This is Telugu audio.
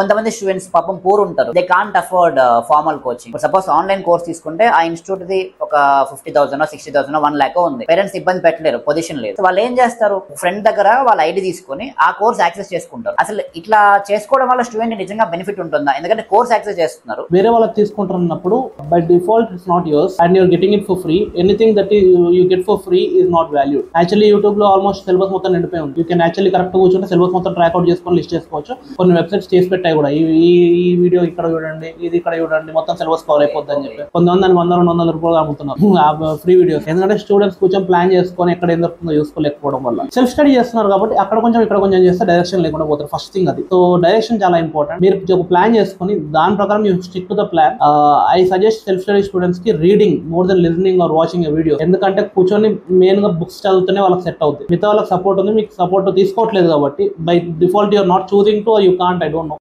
కొంతమంది స్టూడెంట్స్ పాపం పూర్ ఉంటారు, they can't afford formal coaching. Suppose online course తీసుకుంటే ఆ ఇన్స్టిట్యూట్ ది ఒక 50,000 60,000 1 lakh ఉంది. పేరెంట్స్ ఇబ్బంది పెట్టలేరు, పొజిషన్ లేదు. వాళ్ళు ఏం చేస్తారు, ఫ్రెండ్ దగ్గర వాళ్ళ ఐడి తీసుకొని ఆ కోర్స్ యాక్సెస్ చేసుకుంటారు. అసలు ఇట్లా చేసుకోవడం వల్ల స్టూడెంట్ నిజంగా బెనిఫిట్ ఉంటుందా? ఎందుకంటే కోర్స్ యాక్సెస్ చేస్తున్నారు, వేరే వాళ్ళకి తీసుకుంటున్నప్పుడు by default it's not yours and you're getting it for free. Anything that you get for free is not valued. Actually YouTube లో ఆల్మోస్ట్ సిలబస్ మొత్తం నిండిపోయి ఉంది. యూ కెన్ యాక్చువల్లీ కరెక్ట్ కూర్చుంటే సిలబస్ మొత్తం ట్రాక్ అవుట్ చేసుకొని లిస్ట్ చేసుకోవచ్చు. కొన్ని వెబ్సైట్స్ చేసి పెట్టాయి కూడా, ఈ వీడియో ఇక్కడ చూడండి, ఇది ఇక్కడ చూడండి, మొత్తం సిలబస్ కవర్ అయిపోద్ది అని చెప్పి. కొంతమంది 100-200 రూపాయలు అమ్ముతున్నారు ఫ్రీ వీడియోస్. ఎందుకంటే స్టూడెంట్స్ కొంచెం ప్లాన్ చేసుకొని ఎక్కడ ఏం దొరుకుతుందో చూసుకోలేకపోవడం వల్ల సెల్ఫ్ స్టడీ చేస్తున్నారు కాబట్టి అక్కడ కొంచెం ఇక్కడ కొంచెం చేస్తే డైరెక్షన్ లేకుండా పోతారు. ఫస్ట్ థింగ్ అది. సో డైరెక్షన్ చాలా ఇంపార్టెంట్. మీరు ఒక ప్లాన్ చేసుకొని దాని ప్రకారం you stick to the plan. I suggest self study students కి reading more than listening or watching a video. ఎందుకంటే కూర్చొని మెయిన్ గా బుక్స్ చదువుతూనే వాళ్ళకి సెట్ అవుతుంది. మిగతా వాళ్ళకి సపోర్ట్ ఉంది, మీకు సపోర్ట్ తీసుకోవట్లేదు కాబట్టి by default you're not choosing to, you can't, I don't no.